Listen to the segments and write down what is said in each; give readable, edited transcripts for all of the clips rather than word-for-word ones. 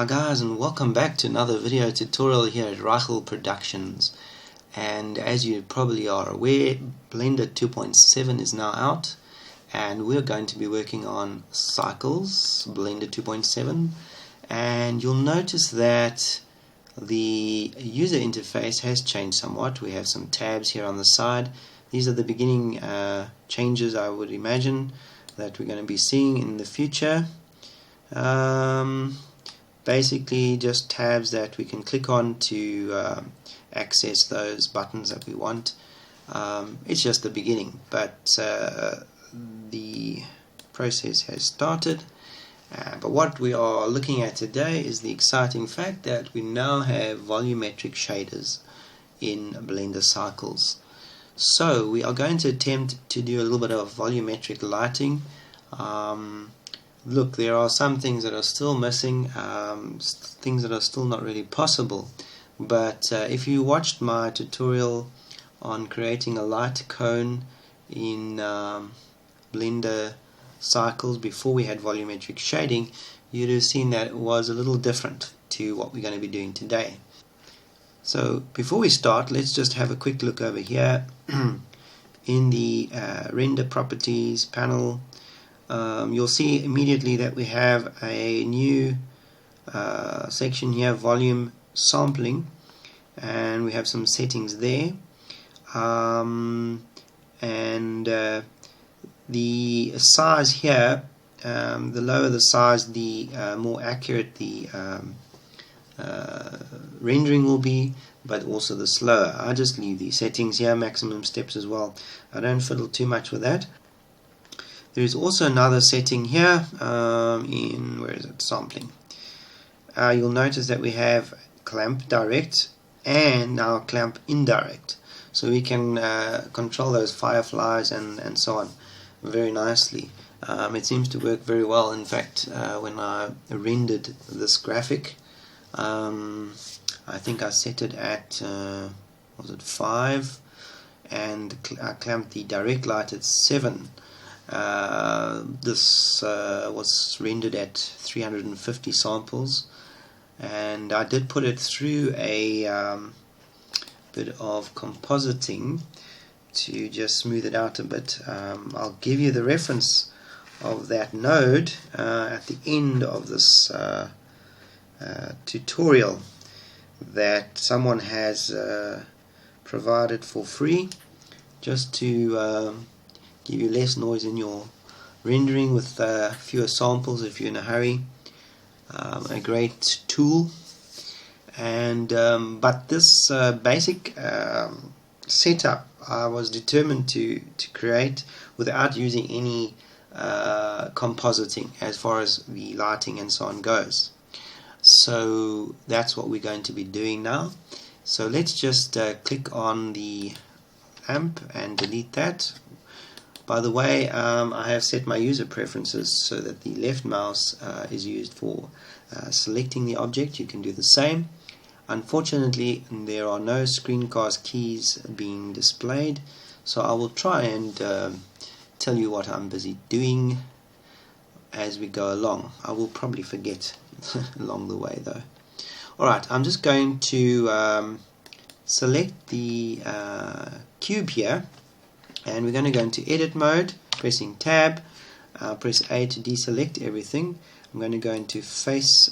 Hi guys, and welcome back to another video tutorial here at ReichelProductions. And as you probably are aware, Blender 2.7 is now out, and we're going to be working on Cycles Blender 2.7. And you'll notice that the user interface has changed somewhat. We have some tabs here on the side. These are the beginning changes, I would imagine, that we're going to be seeing in the future. Basically just tabs that we can click on to access those buttons that we want. It's just the beginning, but the process has started. But what we are looking at today is the exciting fact that we now have volumetric shaders in Blender Cycles. So we are going to attempt to do a little bit of volumetric lighting. Look, there are some things that are still missing, things that are still not really possible. But if you watched my tutorial on creating a light cone in Blender Cycles before we had volumetric shading, you'd have seen that it was a little different to what we're going to be doing today. So before we start, let's just have a quick look over here in the render properties panel. You'll see immediately that we have a new section here, volume sampling, and we have some settings there, and the size here, the lower the size, the more accurate the rendering will be, but also the slower. I just leave these settings here, maximum steps as well. I don't fiddle too much with that. There is also another setting here in, where is it, sampling. You'll notice that we have clamp direct and now clamp indirect. So we can control those fireflies and so on very nicely. It seems to work very well. In fact, when I rendered this graphic, I think I set it at, was it 5? And I clamped the direct light at 7. This was rendered at 350 samples, and I did put it through a bit of compositing to just smooth it out a bit. I'll give you the reference of that node at the end of this tutorial that someone has provided for free, just to give you less noise in your rendering with fewer samples if you're in a hurry. A great tool. And but this basic setup I was determined to create without using any compositing as far as the lighting and so on goes. So that's what we're going to be doing now. So let's just click on the lamp and delete that. By the way, I have set my user preferences so that the left mouse is used for selecting the object. You can do the same. Unfortunately, there are no screencast keys being displayed, so I will try and tell you what I'm busy doing as we go along. I will probably forget along the way though. Alright, I'm just going to select the cube here, and we're going to go into edit mode, pressing tab, press A to deselect everything. I'm going to go into face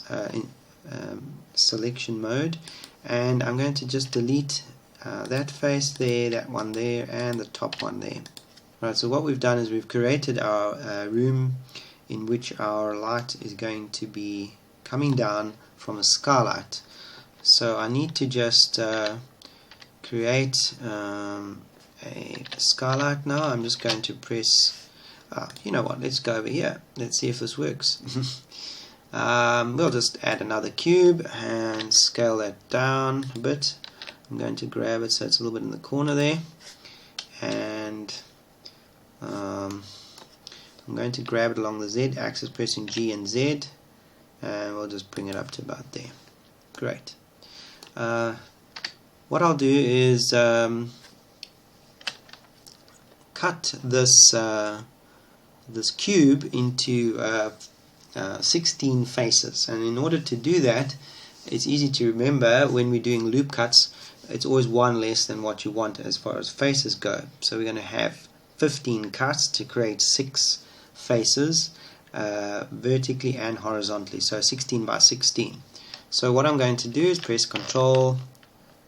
selection mode, and I'm going to just delete that face there, that one there, and the top one there. Right, so what we've done is we've created our room in which our light is going to be coming down from a skylight. So I need to just create a skylight now. I'm just going to press, you know what, let's go over here. Let's see if this works. We'll just add another cube and scale that down a bit. I'm going to grab it so it's a little bit in the corner there, and I'm going to grab it along the Z axis, pressing G and Z, and we'll just bring it up to about there. Great. What I'll do is cut this this cube into 16 faces, and in order to do that, it's easy to remember when we're doing loop cuts, it's always one less than what you want as far as faces go. So we're going to have 15 cuts to create 6 faces vertically and horizontally, so 16 by 16. So what I'm going to do is press Control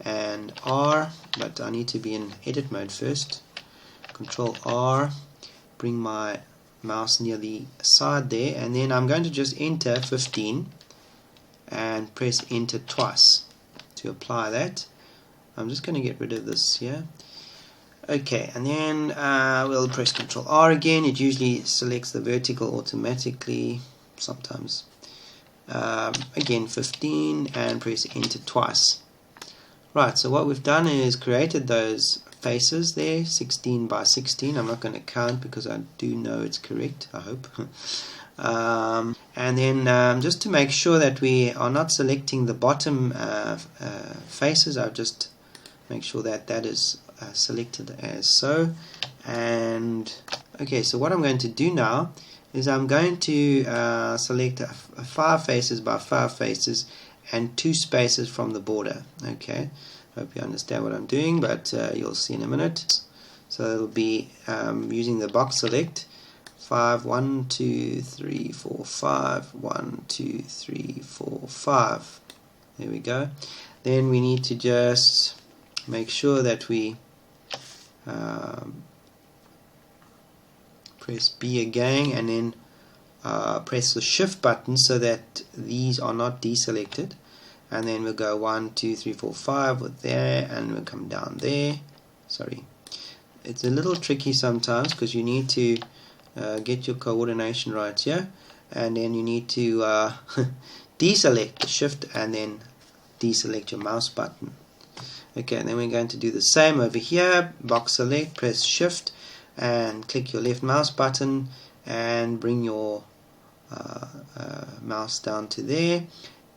and R, but I need to be in edit mode first. Control R, bring my mouse near the side there, and then I'm going to just enter 15 and press enter twice to apply that. I'm just going to get rid of this here. Okay, and then we'll press Control R again. It usually selects the vertical automatically, sometimes. Again 15 and press enter twice. Right, so what we've done is created those faces there, 16 by 16. I'm not going to count because I do know it's correct, I hope. And then just to make sure that we are not selecting the bottom faces, I'll just make sure that that is selected as so. And okay, so what I'm going to do now is I'm going to select 5 faces by 5 faces and 2 spaces from the border. Okay, hope you understand what I'm doing, but you'll see in a minute. So it'll be using the box select 5, 1, 2, 3, 4, 5, 1, 2, 3, 4, 5. There we go. Then we need to just make sure that we press B again, and then press the shift button so that these are not deselected, and then we'll go 1, 2, 3, 4, 5 with there, and we'll come down there. Sorry, it's a little tricky sometimes because you need to get your coordination right here, and then you need to deselect the shift and then deselect your mouse button. Okay, and then we're going to do the same over here. Box select, press shift and click your left mouse button and bring your mouse down to there.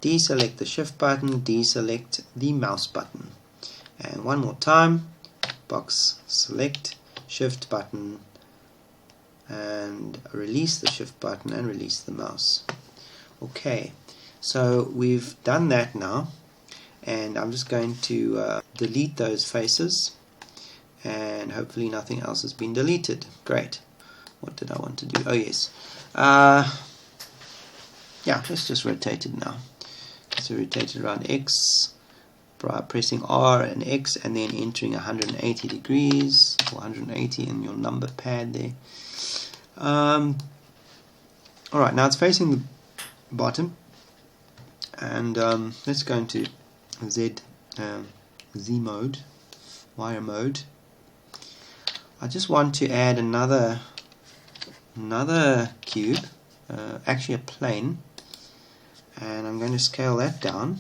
Deselect the shift button, deselect the mouse button, and one more time, box select, shift button, and release the shift button and release the mouse. Okay, so we've done that now, and I'm just going to delete those faces, and hopefully nothing else has been deleted. Great. What did I want to do? Oh yes, yeah, let's just rotate it now. So rotate it around X by pressing R and X and then entering 180 degrees or 180 in your number pad there. Alright, now it's facing the bottom, and let's go into Z mode, wire mode. I just want to add another cube, actually a plane, and I'm going to scale that down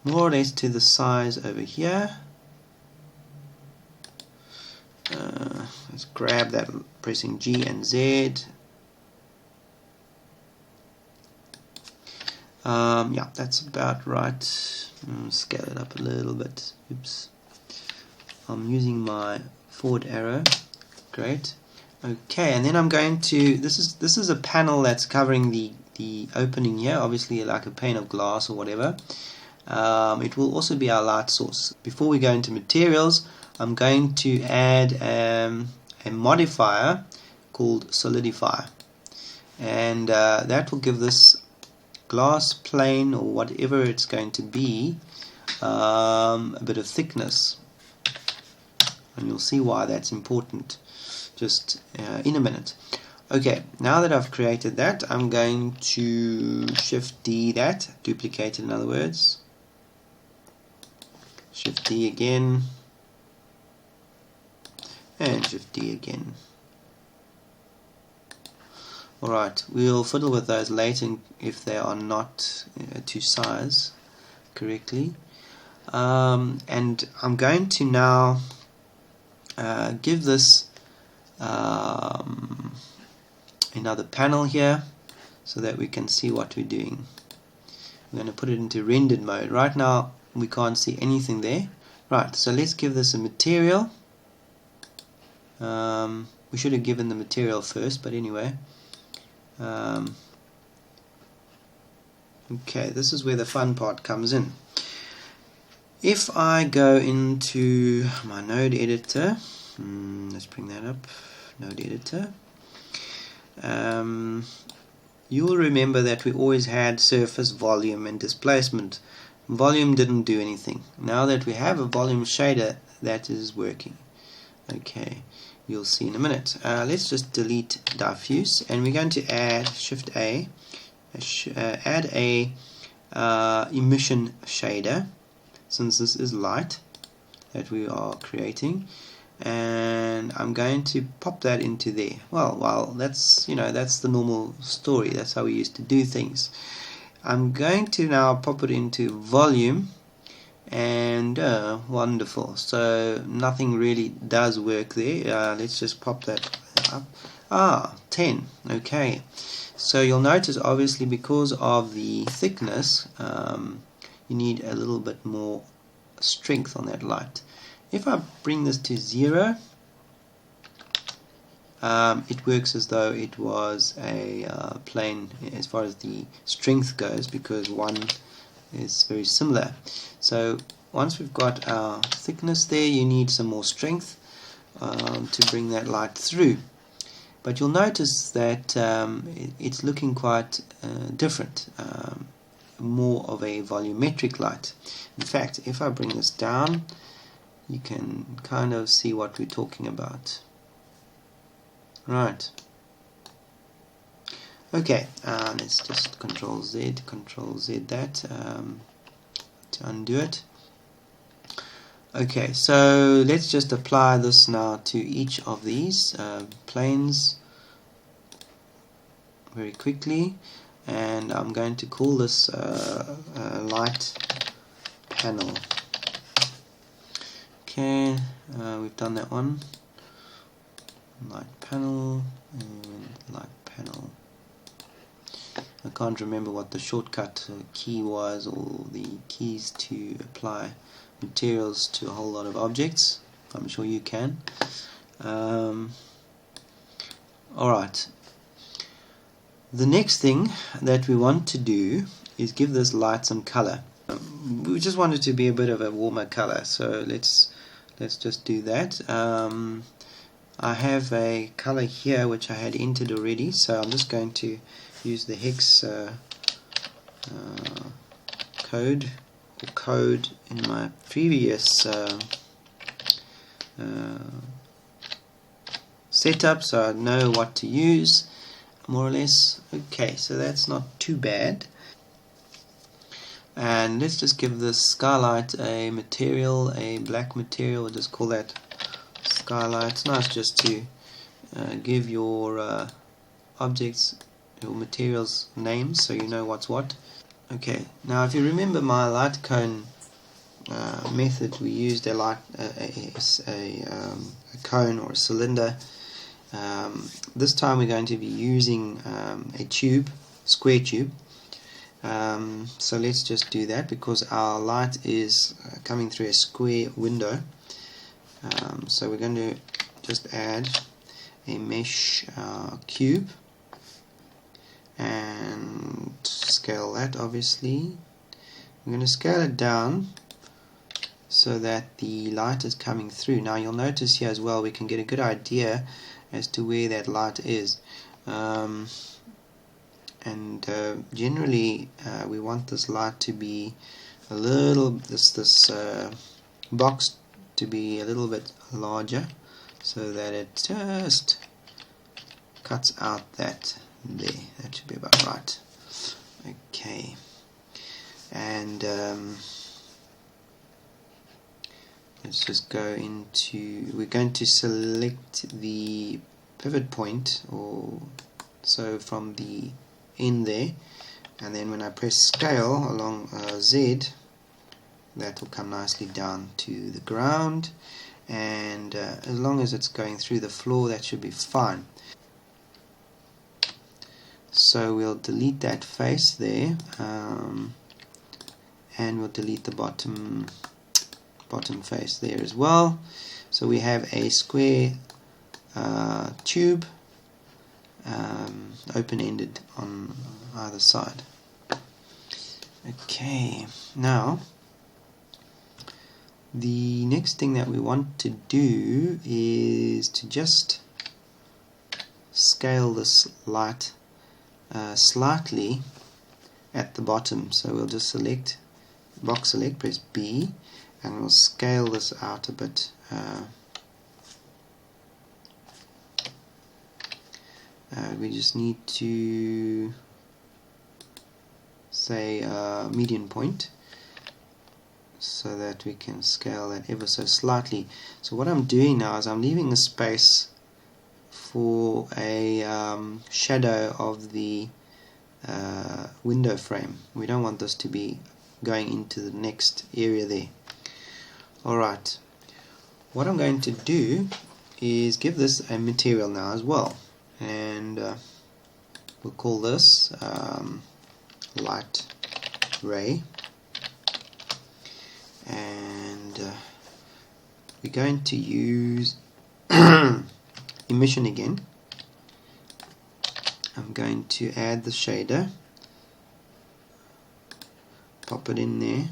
more or less to the size over here. Let's grab that, pressing G and Z. Yeah, that's about right. Scale it up a little bit. Oops. I'm using my forward arrow. Great. Okay, and then I'm going to, this is a panel that's covering the opening here, obviously like a pane of glass or whatever. It will also be our light source. Before we go into materials, I'm going to add a modifier called solidify, and that will give this glass plane or whatever it's going to be a bit of thickness, and you'll see why that's important just in a minute. Okay, now that I've created that, I'm going to Shift D that, duplicate it in other words, Shift D again, and Shift D again. Alright, we'll fiddle with those later if they are not to size correctly. And I'm going to now give this another panel here so that we can see what we're doing. I'm going to put it into rendered mode. Right now we can't see anything there. Right, so let's give this a material. we should have given the material first, but anyway. Okay, this is where the fun part comes in. If I go into my node editor, let's bring that up, node editor, you'll remember that we always had surface, volume and displacement. Volume didn't do anything. Now that we have a volume shader, that is working. Okay, you'll see in a minute. Let's just delete diffuse, and we're going to add Shift A, add a emission shader, since this is light that we are creating, and I'm going to pop that into there. Well, that's, you know, that's the normal story. That's how we used to do things. I'm going to now pop it into volume, and wonderful. So nothing really does work there. Let's just pop that up. 10. Okay. So you'll notice, obviously, because of the thickness, you need a little bit more strength on that light. If I bring this to 0, it works as though it was a plane as far as the strength goes, because 1 is very similar. So once we've got our thickness there, you need some more strength to bring that light through. But you'll notice that it's looking quite different, more of a volumetric light. In fact, if I bring this down, you can kind of see what we're talking about. Right. Okay, let's just Control Z that to undo it. Okay, so let's just apply this now to each of these planes very quickly, and I'm going to call this light panel. Okay, we've done that one. Light panel and light panel. I can't remember what the shortcut key was, or the keys to apply materials to a whole lot of objects. I'm sure you can. Alright. The next thing that we want to do is give this light some color. We just want it to be a bit of a warmer color, so let's just do that. I have a color here which I had entered already, so I'm just going to use the hex code in my previous setup, so I know what to use more or less. Okay, so that's not too bad. And let's just give this skylight a material, a black material. We'll just call that skylight. It's nice just to give your objects, your materials, names, so you know what's what. Okay, now if you remember my light cone method, we used a cone or a cylinder. This time we're going to be using a tube, square tube. So let's just do that, because our light is coming through a square window. So we're going to just add a mesh cube and scale that. Obviously we're going to scale it down so that the light is coming through. Now you'll notice here as well we can get a good idea as to where that light is, and generally we want this light to be a little, this box to be a little bit larger, so that it just cuts out that there. That should be about right. Okay, and let's just go into, we're going to select the pivot point, or so from the end there, and then when I press scale along Z, that will come nicely down to the ground, and as long as it's going through the floor, that should be fine. So we'll delete that face there, and we'll delete the bottom face there as well. So we have a square tube, open-ended on either side. Okay, now the next thing that we want to do is to just scale this light slightly at the bottom. So we'll just select, box select, press B, and we'll scale this out a bit. We just need to say median point, so that we can scale that ever so slightly. So what I'm doing now is I'm leaving a space for a shadow of the window frame. We don't want this to be going into the next area there. Alright, what I'm going to do is give this a material now as well, and we'll call this light ray, and we're going to use emission again. I'm going to add the shader, pop it in there,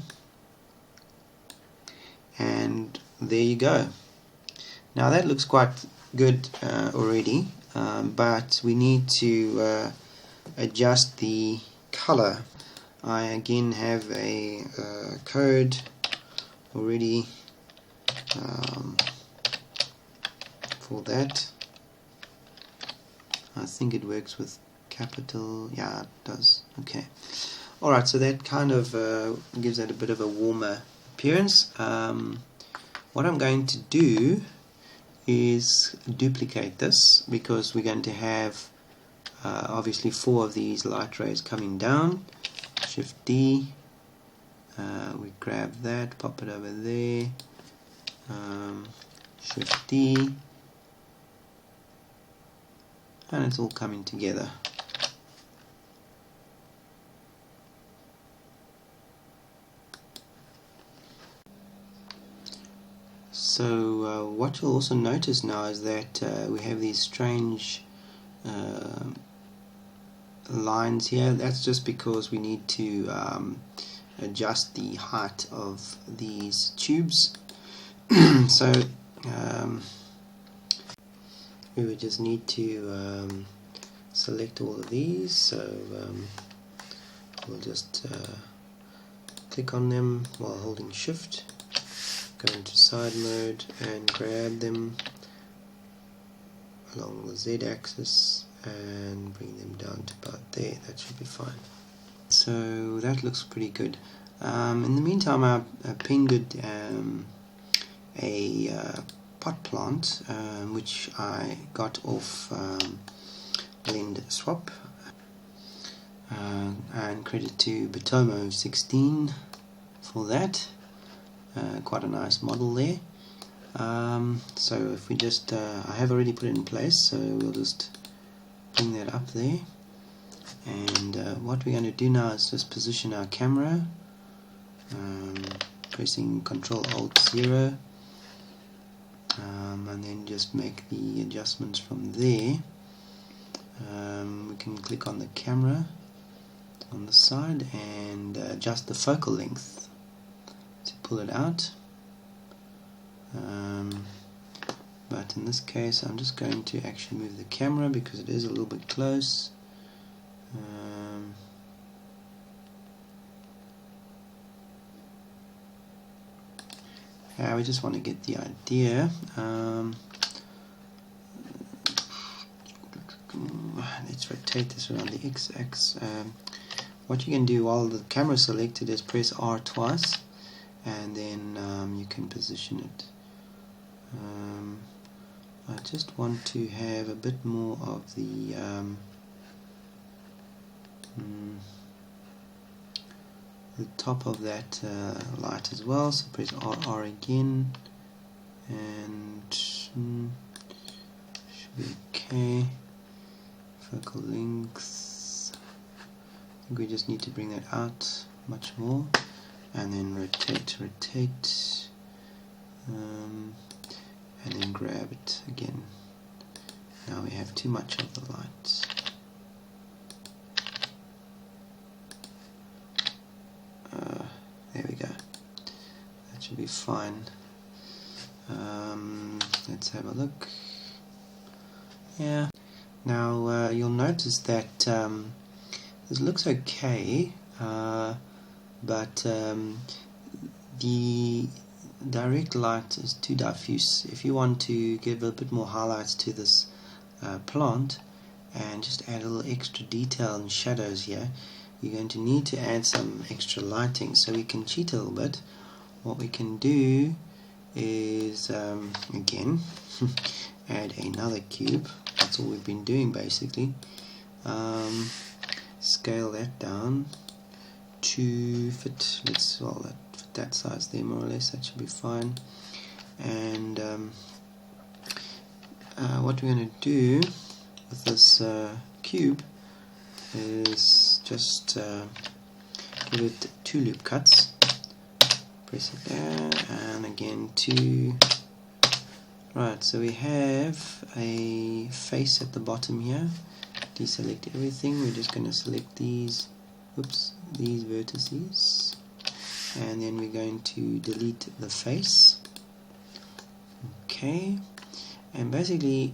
and there you go. Now that looks quite good already, but we need to adjust the color. I again have a code already for that. I think it works with capital. Yeah, it does. Okay. Alright, so that kind of gives it a bit of a warmer appearance. What I'm going to do is duplicate this, because we're going to have obviously 4 of these light rays coming down. Shift D, we grab that, pop it over there, Shift D, and it's all coming together. So what you'll also notice now is that we have these strange lines here. That's just because we need to adjust the height of these tubes. So we would just need to select all of these. So we'll just click on them while holding Shift, go into side mode and grab them along the Z axis and bring them down to about there. That should be fine. So that looks pretty good. In the meantime, I pinged a pot plant which I got off Blend Swap, and credit to Batomo 16 for that. Quite a nice model there. So if we just I have already put it in place, so we'll just bring that up there, and what we're going to do now is just position our camera, pressing Ctrl Alt 0, and then just make the adjustments from there. We can click on the camera on the side and adjust the focal length to pull it out. But in this case I'm just going to actually move the camera because it is a little bit close. We just want to get the idea. Let's rotate this around the x-axis. What you can do while the camera is selected is press R twice, and then you can position it. I just want to have a bit more of the top of that light as well, so press R again, and should be okay. Focal length, I think we just need to bring that out much more, and then rotate, and then grab it again. Now we have too much of the light. There we go. That should be fine. Let's have a look. Yeah. Now you'll notice that this looks okay, but the direct light is too diffuse. If you want to give a bit more highlights to this plant and just add a little extra detail and shadows here, you're going to need to add some extra lighting. So we can cheat a little bit. What we can do is again add another cube. That's all we've been doing basically. Scale that down to fit, fit that size there more or less. That should be fine. And what we're going to do with this cube is just give it 2 loop cuts. Press it there, and again 2. Right, so we have a face at the bottom here. Deselect everything. We're just going to select these vertices, and then we're going to delete the face. Okay, and basically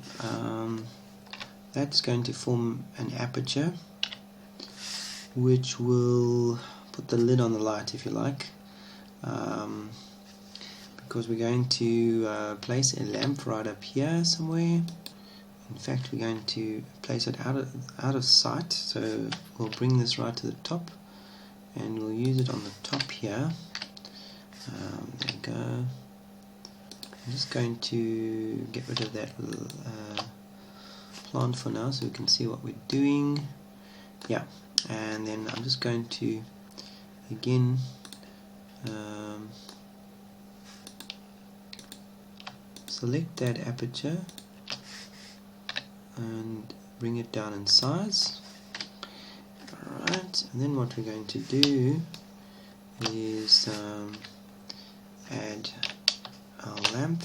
that's going to form an aperture which will put the lid on the light, if you like, because we're going to place a lamp right up here somewhere. In fact, we're going to place it out of sight, so we'll bring this right to the top and we'll use it on the top here. There we go. I'm just going to get rid of that plant for now so we can see what we're doing. Yeah, and then I'm just going to again select that aperture and bring it down in size. Alright, and then what we're going to do is add our lamp,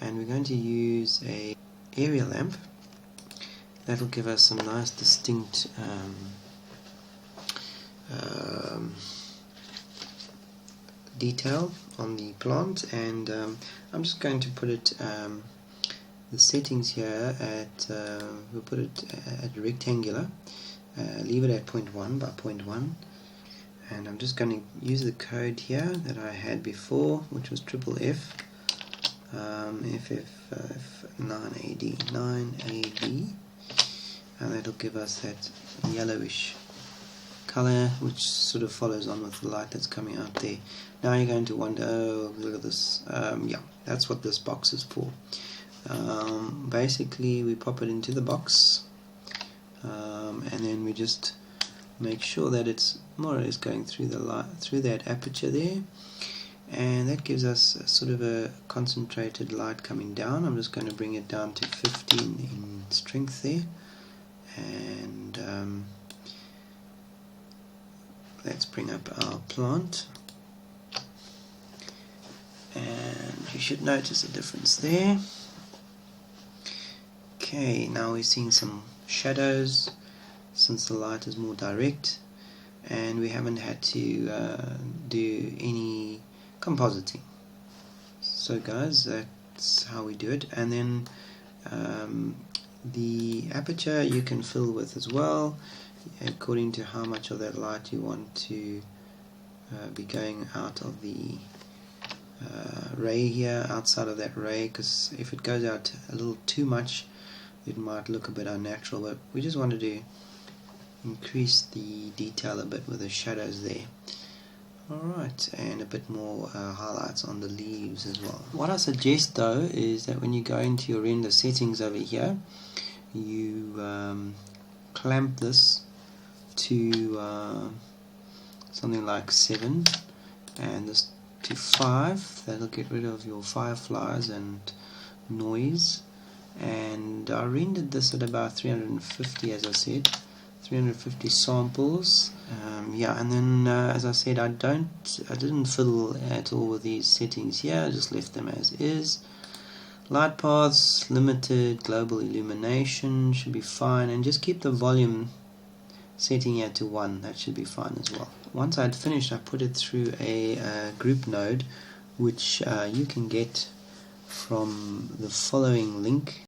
and we're going to use a area lamp. That will give us some nice distinct detail on the plant, and I'm just going to put it the settings here at we'll put it at rectangular, leave it at 0.1 by 0.1, and I'm just going to use the code here that I had before, which was FFF FF9AD, and that'll give us that yellowish color, which sort of follows on with the light that's coming out there. Now you're going to wonder, oh, look at this. Yeah, that's what this box is for. Basically we pop it into the box, and then we just make sure that it's more or less going through the light, through that aperture there, and that gives us a sort of a concentrated light coming down. I'm just going to bring it down to 15 in strength there, and let's bring up our plant, and you should notice a difference there. Okay, now we're seeing some shadows since the light is more direct, and we haven't had to do any compositing. So guys, that's how we do it. And then the aperture you can fill with as well, according to how much of that light you want to be going out of the ray here, outside of that ray, because if it goes out a little too much it might look a bit unnatural, but we just wanted to increase the detail a bit with the shadows there. Alright, and a bit more highlights on the leaves as well. What I suggest though is that when you go into your render settings over here, you clamp this to something like 7 and this to 5. That'll get rid of your fireflies and noise. And I rendered this at about 350, as I said, 350 samples. Yeah, and then as I said, I didn't fiddle at all with these settings here. I just left them as is. Light paths, limited, global illumination should be fine, and just keep the volume setting here to 1. That should be fine as well. Once I'd finished, I put it through a group node, which you can get from the following link.